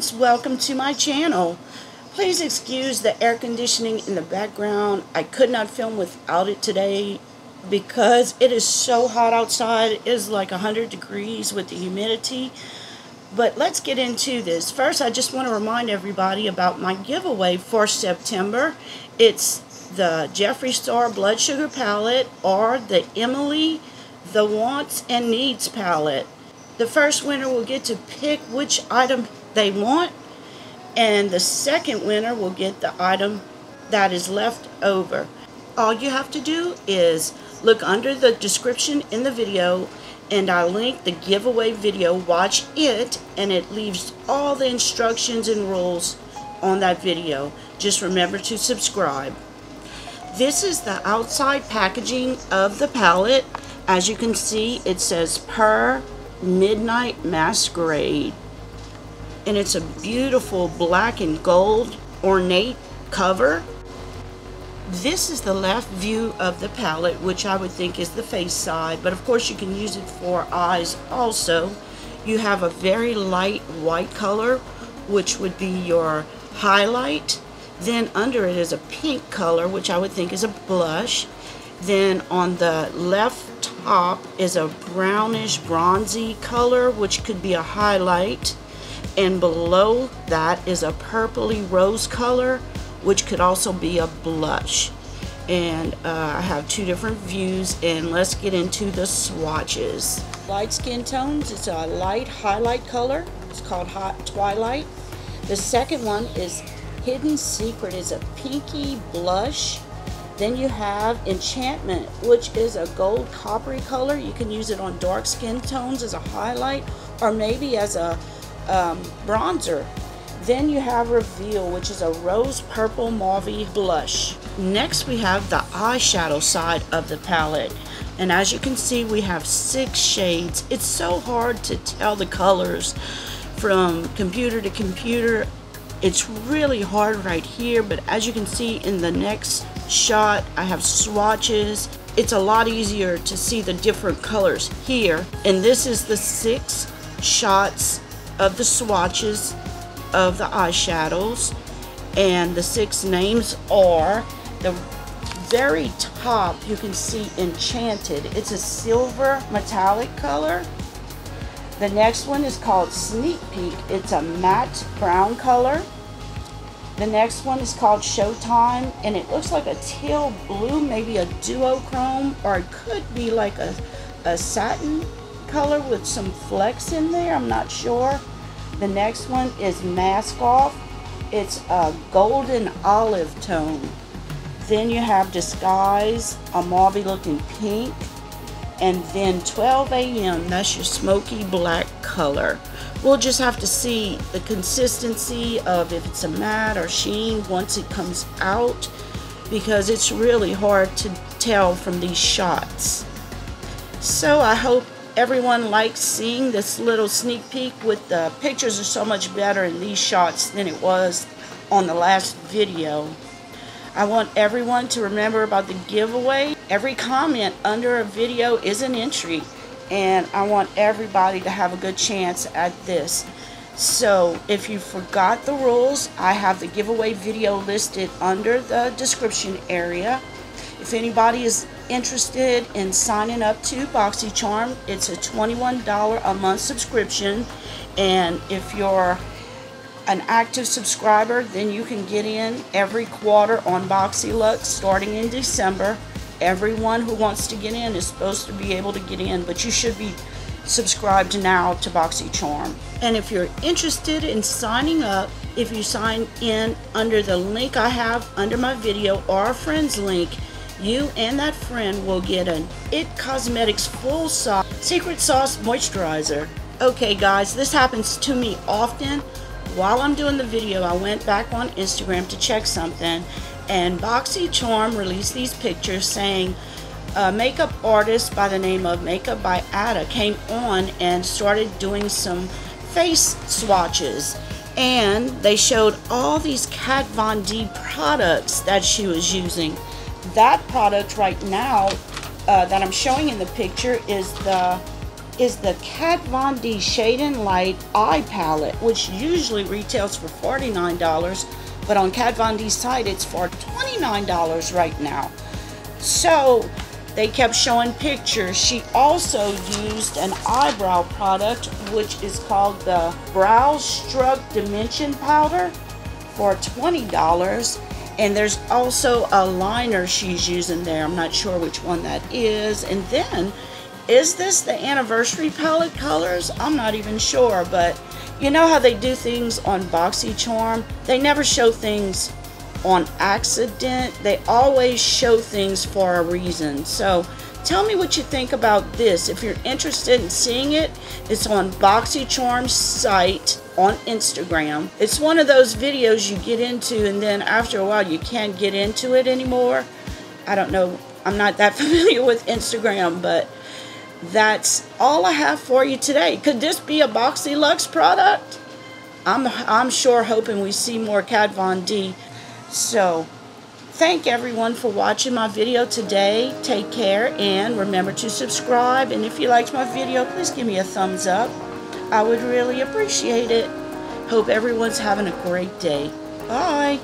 friends, welcome to my channel. Please excuse the air conditioning in the background. I could not film without it today because it is so hot outside. It is like 100 degrees with the humidity. But let's get into this. First, I just want to remind everybody about my giveaway for September. It's the Jeffree Star Blood Sugar palette or the Emily the Wants and Needs palette. The first winner will get to pick which item they want, and the second winner will get the item that is left over. All you have to do is look under the description in the video, and I link the giveaway video. Watch it, and it leaves all the instructions and rules on that video. Just remember to subscribe. This is the outside packaging of the palette. As you can see, it says Per Midnight Masquerade, and it's a beautiful black and gold ornate cover. This is the left view of the palette, which I would think is the face side, but of course you can use it for eyes also. You have a very light white color, which would be your highlight. Then under it is a pink color, which I would think is a blush. Then on the left top is a brownish bronzy color, which could be a highlight, and below that is a purpley rose color, which could also be a blush. And I have two different views, and let's get into the swatches. Light skin tones, it's a light highlight color. It's called Hot Twilight. The second one is Hidden Secret, is a pinky blush. Then you have Enchantment, which is a gold coppery color. You can use it on dark skin tones as a highlight or maybe as a bronzer. Then you have Reveal, which is a rose purple mauve blush. Next we have the eyeshadow side of the palette. And as you can see, we have 6 shades. It's so hard to tell the colors from computer to computer. It's really hard right here, but as you can see in the next shot, I have swatches. It's a lot easier to see the different colors here. And this is the 6 shots of the swatches of the eyeshadows. And the 6 names are, the very top you can see Enchanted. It's a silver metallic color. The next one is called Sneak Peek. It's a matte brown color. The next one is called Showtime, and it looks like a teal blue, maybe a duochrome, or it could be like a satin color with some flecks in there. I'm not sure. The next one is Mask Off. It's a golden olive tone. Then you have Disguise, a mauve looking pink. And then 12 a.m., that's your smoky black color. We'll just have to see the consistency of if it's a matte or sheen once it comes out, because it's really hard to tell from these shots. So I hope everyone likes seeing this little sneak peek. With the pictures are so much better in these shots than it was on the last video. I want everyone to remember about the giveaway. Every comment under a video is an entry, and I want everybody to have a good chance at this. So if you forgot the rules, I have the giveaway video listed under the description area. If anybody is interested in signing up to Boxycharm, it's a $21 a month subscription, and if you're an active subscriber, then you can get in every quarter on Boxyluxe starting in December. Everyone who wants to get in is supposed to be able to get in, but you should be subscribed now to Boxycharm. And if you're interested in signing up, if you sign in under the link I have under my video or a friend's link, you and that friend will get an It Cosmetics Full Size Secret Sauce Moisturizer. Okay guys, this happens to me often. While I'm doing the video, I went back on Instagram to check something, and Boxycharm released these pictures saying a makeup artist by the name of makeupbyada came on and started doing some face swatches, and they showed all these Kat Von D products that she was using. That product right now that I'm showing in the picture is the is the Kat Von D Shade and Light Eye Palette, which usually retails for $49, but on Kat Von D's site it's for $29 right now. So they kept showing pictures. She also used an eyebrow product, which is called the Brow Stroke Dimension Powder for $20. And there's also a liner she's using there. I'm not sure which one that is. And then, is this the anniversary palette colors? I'm not even sure, but you know how they do things on Boxycharm? They never show things on accident. They always show things for a reason. So tell me what you think about this. If you're interested in seeing it, it's on Boxycharm's site on Instagram. It's one of those videos you get into and then after a while you can't get into it anymore. I don't know. I'm not that familiar with Instagram, but that's all I have for you today. Could this be a Boxyluxe product? I'm sure hoping we see more Kat Von D. So, thank everyone for watching my video today. Take care and remember to subscribe. And if you liked my video, please give me a thumbs up. I would really appreciate it. Hope everyone's having a great day. Bye.